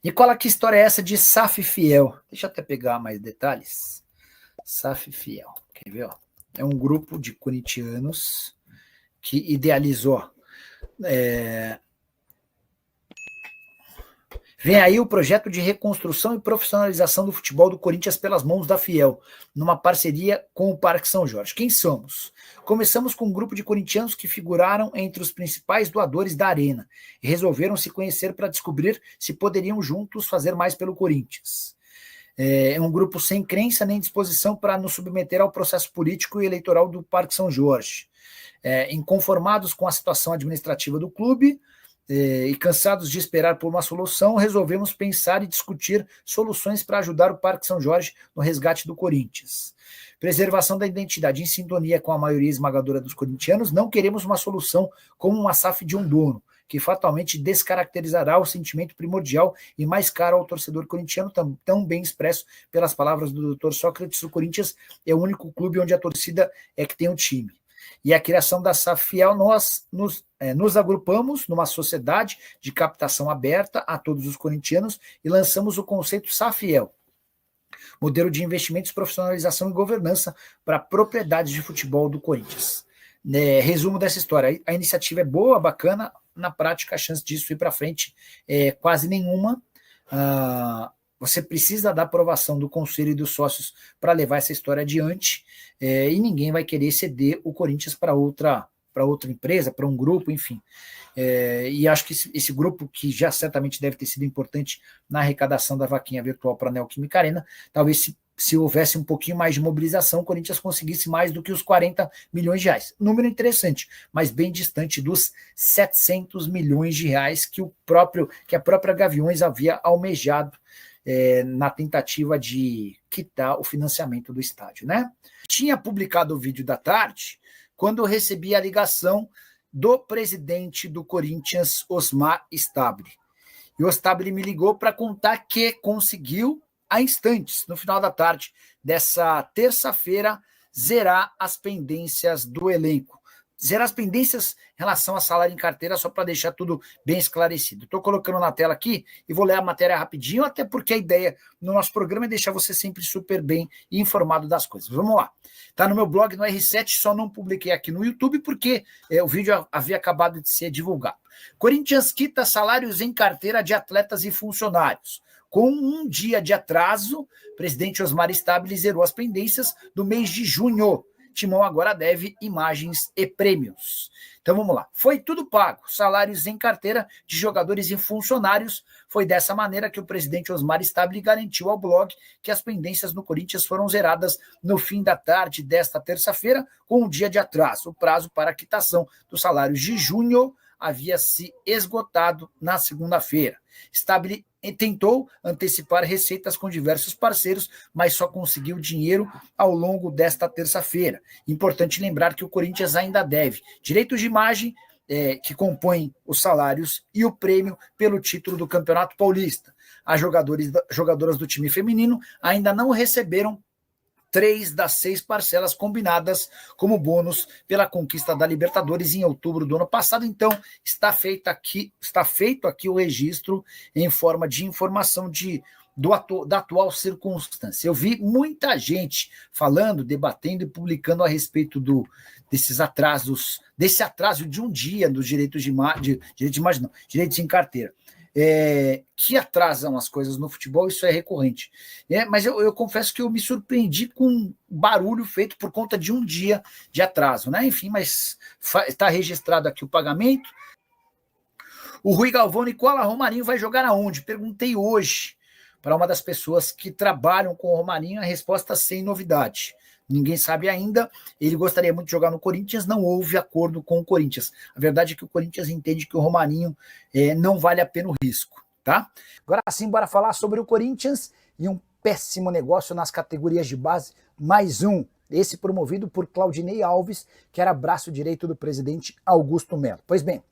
Nicola, que história é essa de SAF Fiel? Deixa eu até pegar mais detalhes. SAF Fiel, quer ver? Ó? É um grupo de corintianos que idealizou. Vem aí o projeto de reconstrução e profissionalização do futebol do Corinthians pelas mãos da Fiel, numa parceria com o Parque São Jorge. Quem somos? Começamos com um grupo de corintianos que figuraram entre os principais doadores da arena e resolveram se conhecer para descobrir se poderiam juntos fazer mais pelo Corinthians. É um grupo sem crença nem disposição para nos submeter ao processo político e eleitoral do Parque São Jorge. Inconformados com a situação administrativa do clube, e cansados de esperar por uma solução, resolvemos pensar e discutir soluções para ajudar o Parque São Jorge no resgate do Corinthians. Preservação da identidade em sintonia com a maioria esmagadora dos corintianos, não queremos uma solução como uma SAF de um dono, que fatalmente descaracterizará o sentimento primordial e mais caro ao torcedor corintiano, tão bem expresso pelas palavras do Dr. Sócrates. O Corinthians é o único clube onde a torcida é que tem um time. E a criação da SAF Fiel, nós nos agrupamos numa sociedade de captação aberta a todos os corintianos e lançamos o conceito SAF Fiel, modelo de investimentos, profissionalização e governança para propriedades de futebol do Corinthians. Resumo dessa história, a iniciativa é boa, bacana, na prática a chance disso ir para frente é quase nenhuma. Você precisa da aprovação do conselho e dos sócios para levar essa história adiante, e ninguém vai querer ceder o Corinthians para outra empresa, para um grupo, enfim. E acho que esse grupo, que já certamente deve ter sido importante na arrecadação da vaquinha virtual para a Neoquímica Arena, talvez se houvesse um pouquinho mais de mobilização, o Corinthians conseguisse mais do que os 40 milhões de reais. Número interessante, mas bem distante dos 700 milhões de reais que a própria Gaviões havia almejado na tentativa de quitar o financiamento do estádio, né? Tinha publicado o vídeo da tarde quando eu recebi a ligação do presidente do Corinthians, Osmar Stabile. E o Stabile me ligou para contar que conseguiu, há instantes, no final da tarde dessa terça-feira, zerar as pendências do elenco. Zerar as pendências em relação a salário em carteira, só para deixar tudo bem esclarecido. Estou colocando na tela aqui e vou ler a matéria rapidinho, até porque a ideia no nosso programa é deixar você sempre super bem informado das coisas. Vamos lá. Está no meu blog, no R7, só não publiquei aqui no YouTube, porque o vídeo havia acabado de ser divulgado. Corinthians quita salários em carteira de atletas e funcionários. Com um dia de atraso, o presidente Osmar Stabile zerou as pendências do mês de junho. Timão agora deve imagens e prêmios. Então vamos lá. Foi tudo pago. Salários em carteira de jogadores e funcionários. Foi dessa maneira que o presidente Osmar Stabile garantiu ao blog que as pendências no Corinthians foram zeradas no fim da tarde desta terça-feira, com um dia de atraso. O prazo para a quitação dos salários de junho havia se esgotado na segunda-feira. Stabile tentou antecipar receitas com diversos parceiros, mas só conseguiu dinheiro ao longo desta terça-feira. Importante lembrar que o Corinthians ainda deve direitos de imagem, que compõem os salários, e o prêmio pelo título do Campeonato Paulista. As jogadoras do time feminino ainda não receberam 3 das 6 parcelas combinadas como bônus pela conquista da Libertadores em outubro do ano passado. Então, está feito aqui o registro em forma de informação da atual circunstância. Eu vi muita gente falando, debatendo e publicando a respeito desses atrasos, desse atraso de um dia dos direitos direitos em carteira. Que atrasam as coisas no futebol, isso é recorrente. Mas eu confesso que eu me surpreendi com barulho feito por conta de um dia de atraso, né? Enfim, mas está registrado aqui o pagamento. O Rui Galvão, Nicola, Romarinho vai jogar aonde? Perguntei hoje para uma das pessoas que trabalham com o Romarinho, a resposta sem novidade. Ninguém sabe ainda. Ele gostaria muito de jogar no Corinthians, não houve acordo com o Corinthians. A verdade é que o Corinthians entende que o Romarinho não vale a pena o risco, tá? Agora sim, bora falar sobre o Corinthians e um péssimo negócio nas categorias de base, mais um, esse promovido por Claudinei Alves, que era braço direito do presidente Augusto Melo. Pois bem,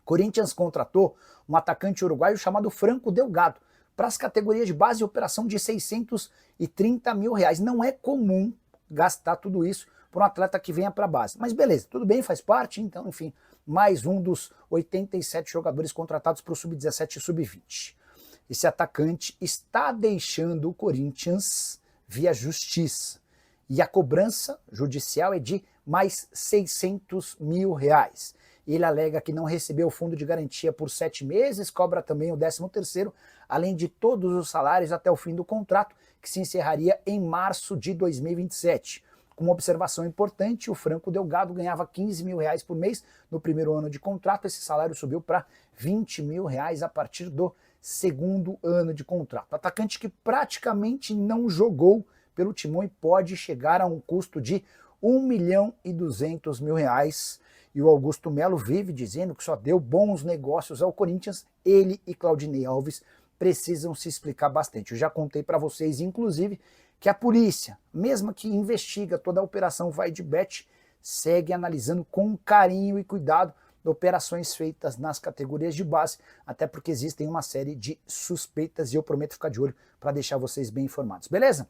Corinthians contratou um atacante uruguaio chamado Franco Delgado para as categorias de base, operação de R$630 mil. Não é comum gastar tudo isso por um atleta que venha para a base. Mas beleza, tudo bem, faz parte, então, enfim, mais um dos 87 jogadores contratados para o Sub-17 e Sub-20. esse atacante está deixando o Corinthians via justiça. E a cobrança judicial é de mais R$600 mil. Ele alega que não recebeu o fundo de garantia por 7 meses, cobra também o 13º, além de todos os salários até o fim do contrato, que se encerraria em março de 2027. Com uma observação importante, o Franco Delgado ganhava R$15 mil por mês no primeiro ano de contrato, esse salário subiu para R$20 mil a partir do segundo ano de contrato. Atacante que praticamente não jogou pelo Timão e pode chegar a um custo de R$1.200.000. E o Augusto Melo vive dizendo que só deu bons negócios ao Corinthians. Ele e Claudinei Alves precisam se explicar bastante. Eu já contei para vocês, inclusive, que a polícia, mesmo que investiga toda a operação Vai de Bet, segue analisando com carinho e cuidado operações feitas nas categorias de base, até porque existem uma série de suspeitas e eu prometo ficar de olho para deixar vocês bem informados, beleza?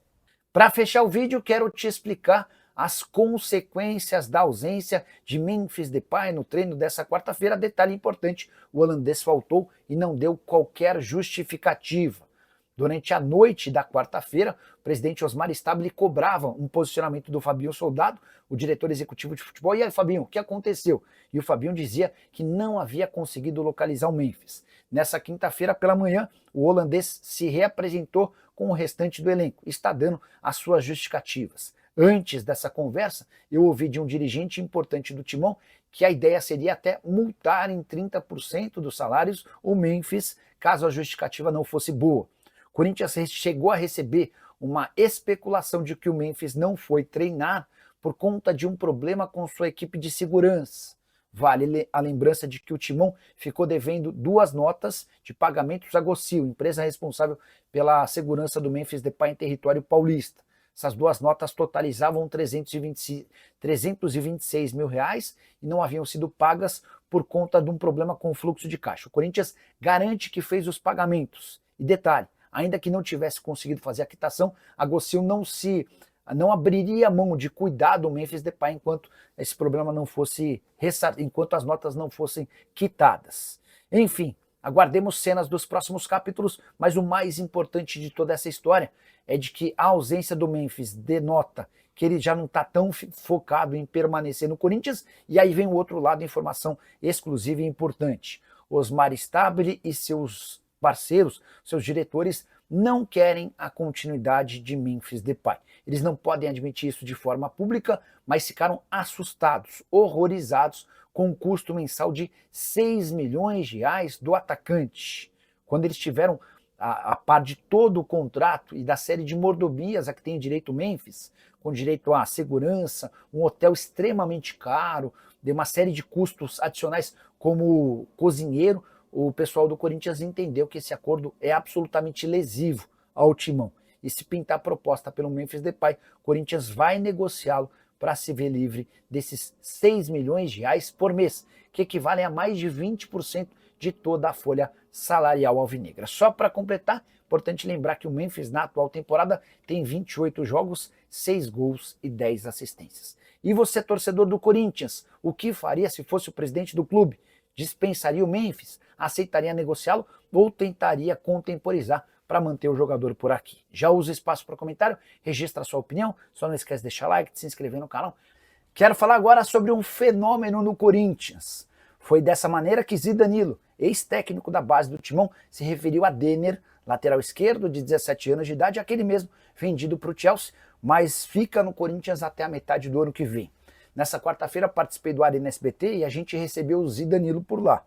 Para fechar o vídeo, quero te explicar as consequências da ausência de Memphis Depay no treino dessa quarta-feira. Detalhe importante, o holandês faltou e não deu qualquer justificativa. Durante a noite da quarta-feira, o presidente Osmar Stabile cobrava um posicionamento do Fabinho Soldado, o diretor executivo de futebol. E aí, Fabinho, o que aconteceu? E o Fabinho dizia que não havia conseguido localizar o Memphis. Nessa quinta-feira pela manhã, o holandês se reapresentou com o restante do elenco, está dando as suas justificativas. Antes dessa conversa, eu ouvi de um dirigente importante do Timão que a ideia seria até multar em 30% dos salários o Memphis, caso a justificativa não fosse boa. O Corinthians chegou a receber uma especulação de que o Memphis não foi treinar por conta de um problema com sua equipe de segurança. Vale a lembrança de que o Timão ficou devendo 2 notas de pagamentos a Gocil, empresa responsável pela segurança do Memphis Depay em território paulista. Essas 2 notas totalizavam R$326 mil e não haviam sido pagas por conta de um problema com o fluxo de caixa. O Corinthians garante que fez os pagamentos. E detalhe, ainda que não tivesse conseguido fazer a quitação, a Gocil não abriria mão de cuidar do Memphis Depay enquanto esse problema não fosse enquanto as notas não fossem quitadas. Enfim, aguardemos cenas dos próximos capítulos, mas o mais importante de toda essa história é de que a ausência do Memphis denota que ele já não está tão focado em permanecer no Corinthians, e aí vem o outro lado, informação exclusiva e importante. Osmar Stabile e seus parceiros, seus diretores, não querem a continuidade de Memphis Depay. Eles não podem admitir isso de forma pública, mas ficaram assustados, horrorizados com o custo mensal de R$6 milhões do atacante. Quando eles tiveram a par de todo o contrato e da série de mordomias a que tem direito o Memphis, com direito à segurança, um hotel extremamente caro, de uma série de custos adicionais como cozinheiro, o pessoal do Corinthians entendeu que esse acordo é absolutamente lesivo ao Timão. E se pintar proposta pelo Memphis Depay, o Corinthians vai negociá-lo para se ver livre desses R$6 milhões por mês, que equivalem a mais de 20% de toda a folha salarial alvinegra. Só para completar, importante lembrar que o Memphis na atual temporada tem 28 jogos, 6 gols e 10 assistências. E você, torcedor do Corinthians, o que faria se fosse o presidente do clube? Dispensaria o Memphis? Aceitaria negociá-lo ou tentaria contemporizar para manter o jogador por aqui? Já usa espaço para comentário, registra a sua opinião, só não esquece de deixar like, de se inscrever no canal. Quero falar agora sobre um fenômeno no Corinthians. Foi dessa maneira que Zidanilo, ex-técnico da base do Timão, se referiu a Denner, lateral esquerdo de 17 anos de idade, aquele mesmo vendido para o Chelsea, mas fica no Corinthians até a metade do ano que vem. Nessa quarta-feira participei do Arena SBT e a gente recebeu o Zidanilo por lá.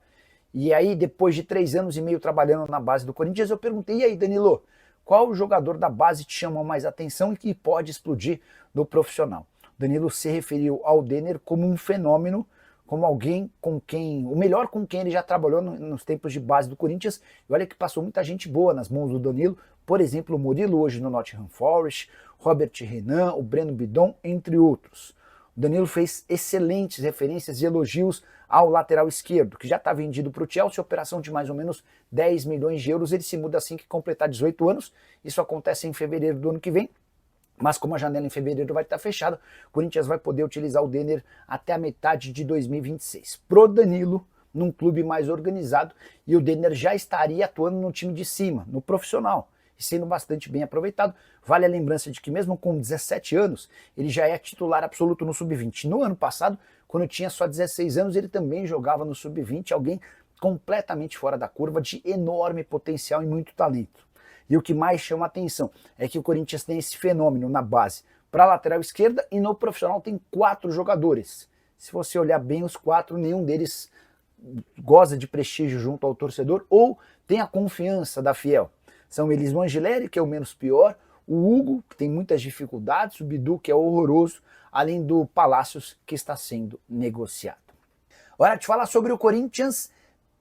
E aí, depois de 3 anos e meio trabalhando na base do Corinthians, eu perguntei, e aí, Danilo, qual jogador da base te chamou mais atenção e que pode explodir no profissional? Danilo se referiu ao Denner como um fenômeno, como alguém com quem, o melhor com quem ele já trabalhou nos tempos de base do Corinthians. E olha que passou muita gente boa nas mãos do Danilo, por exemplo, o Murilo hoje no Nottingham Forest, Robert Renan, o Breno Bidon, entre outros. O Danilo fez excelentes referências e elogios ao lateral esquerdo, que já está vendido para o Chelsea, operação de mais ou menos 10 milhões de euros. Ele se muda assim que completar 18 anos, isso acontece em fevereiro do ano que vem, mas como a janela em fevereiro vai estar fechada, o Corinthians vai poder utilizar o Denner até a metade de 2026. Pro Danilo, num clube mais organizado e o Denner já estaria atuando no time de cima, no profissional, e sendo bastante bem aproveitado. Vale a lembrança de que mesmo com 17 anos, ele já é titular absoluto no Sub-20. No ano passado, quando tinha só 16 anos, ele também jogava no Sub-20, alguém completamente fora da curva, de enorme potencial e muito talento. E o que mais chama a atenção é que o Corinthians tem esse fenômeno na base para a lateral esquerda e no profissional tem 4 jogadores. Se você olhar bem os 4, nenhum deles goza de prestígio junto ao torcedor ou tem a confiança da Fiel. São eles o Angileri, que é o menos pior, o Hugo, que tem muitas dificuldades, o Bidu, que é horroroso, além do Palácios, que está sendo negociado. Hora de falar sobre o Corinthians.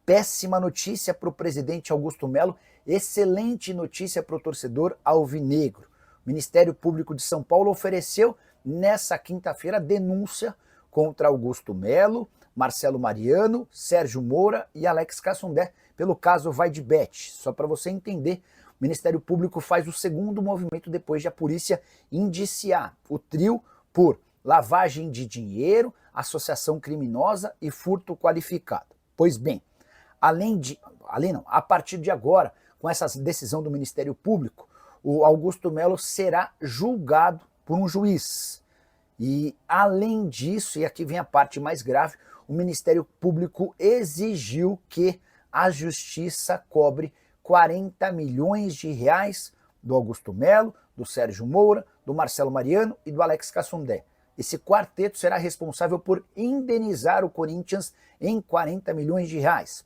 Péssima notícia para o presidente Augusto Melo, excelente notícia para o torcedor alvinegro. O Ministério Público de São Paulo ofereceu nessa quinta-feira denúncia contra Augusto Melo, Marcelo Mariano, Sérgio Moura e Alex Cassundé pelo caso Vaidbet. Só para você entender, o Ministério Público faz o segundo movimento depois de a polícia indiciar o trio por lavagem de dinheiro, associação criminosa e furto qualificado. Pois bem, a partir de agora, com essa decisão do Ministério Público, o Augusto Melo será julgado por um juiz. E além disso, e aqui vem a parte mais grave, o Ministério Público exigiu que a Justiça cobre 40 milhões de reais do Augusto Melo, do Sérgio Moura, do Marcelo Mariano e do Alex Cassundé. Esse quarteto será responsável por indenizar o Corinthians em 40 milhões de reais.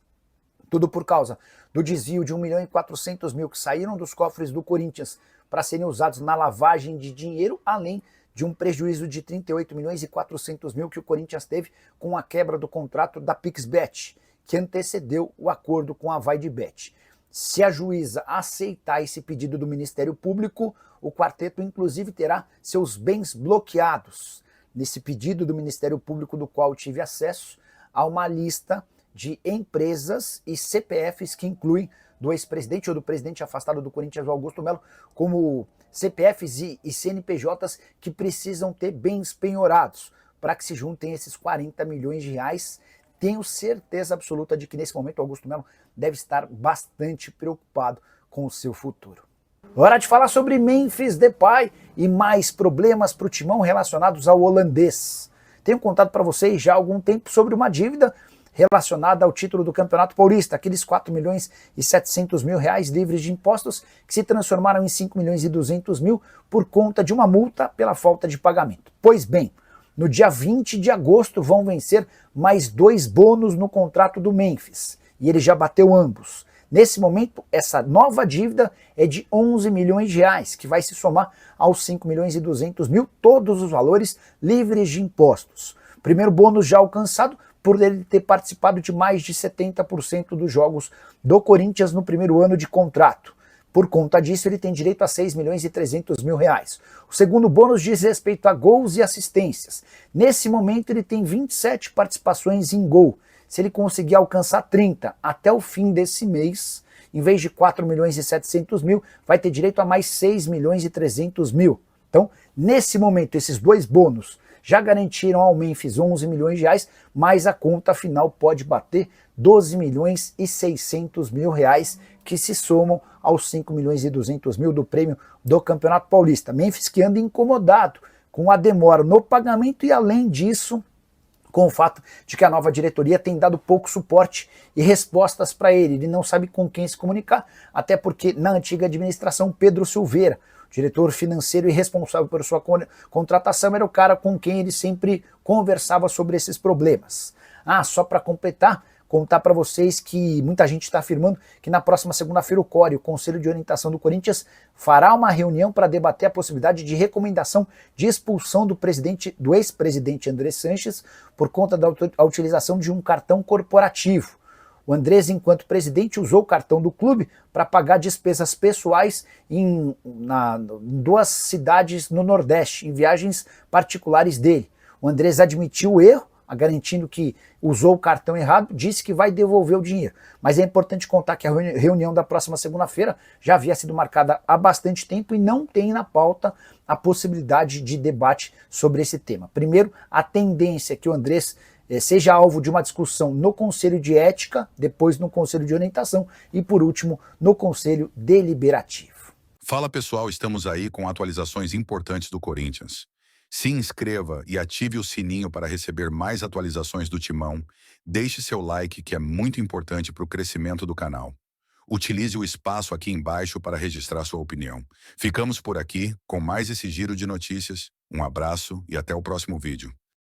Tudo por causa do desvio de 1.400.000 que saíram dos cofres do Corinthians para serem usados na lavagem de dinheiro, além de um prejuízo de 38.400.000 que o Corinthians teve com a quebra do contrato da PixBet, que antecedeu o acordo com a Vaidbet. Se a juíza aceitar esse pedido do Ministério Público, o quarteto inclusive terá seus bens bloqueados. Nesse pedido do Ministério Público, do qual tive acesso, há uma lista de empresas e CPFs que incluem do ex-presidente ou do presidente afastado do Corinthians, Augusto Melo, como CPFs e CNPJs que precisam ter bens penhorados para que se juntem esses 40 milhões de reais. Tenho certeza absoluta de que nesse momento o Augusto Melo deve estar bastante preocupado com o seu futuro. Hora de falar sobre Memphis Depay e mais problemas para o timão relacionados ao holandês. Tenho contado para vocês já há algum tempo sobre uma dívida relacionada ao título do Campeonato Paulista, aqueles 4.700.000 reais livres de impostos que se transformaram em 5.200.000 por conta de uma multa pela falta de pagamento. Pois bem, no dia 20 de agosto vão vencer mais 2 bônus no contrato do Memphis, e ele já bateu ambos. Nesse momento, essa nova dívida é de 11 milhões de reais, que vai se somar aos 5.200.000, todos os valores livres de impostos. Primeiro bônus já alcançado por ele ter participado de mais de 70% dos jogos do Corinthians no primeiro ano de contrato. Por conta disso, ele tem direito a 6.300.000 reais. O segundo bônus diz respeito a gols e assistências. Nesse momento, ele tem 27 participações em gol. Se ele conseguir alcançar 30 até o fim desse mês, em vez de 4.700.000, vai ter direito a mais 6.300.000. Então, nesse momento, esses 2 bônus já garantiram ao Memphis 11 milhões de reais, mas a conta final pode bater 12.600.000 reais, que se somam aos 5.200.000 do prêmio do Campeonato Paulista. Memphis que anda incomodado com a demora no pagamento e, além disso, com o fato de que a nova diretoria tem dado pouco suporte e respostas para ele. Ele não sabe com quem se comunicar, até porque na antiga administração Pedro Silveira, diretor financeiro e responsável por sua contratação, era o cara com quem ele sempre conversava sobre esses problemas. Só para completar, contar para vocês que muita gente está afirmando que na próxima segunda-feira o CORE, o Conselho de Orientação do Corinthians, fará uma reunião para debater a possibilidade de recomendação de expulsão do ex-presidente André Sanches por conta da utilização de um cartão corporativo. O Andrés, enquanto presidente, usou o cartão do clube para pagar despesas pessoais em 2 cidades no Nordeste, em viagens particulares dele. O Andrés admitiu o erro, garantindo que usou o cartão errado, disse que vai devolver o dinheiro. Mas é importante contar que a reunião da próxima segunda-feira já havia sido marcada há bastante tempo e não tem na pauta a possibilidade de debate sobre esse tema. Primeiro, a tendência é que o Andrés seja alvo de uma discussão no Conselho de Ética, depois no Conselho de Orientação e, por último, no Conselho Deliberativo. Fala pessoal, estamos aí com atualizações importantes do Corinthians. Se inscreva e ative o sininho para receber mais atualizações do Timão. Deixe seu like, que é muito importante para o crescimento do canal. Utilize o espaço aqui embaixo para registrar sua opinião. Ficamos por aqui com mais esse giro de notícias. Um abraço e até o próximo vídeo.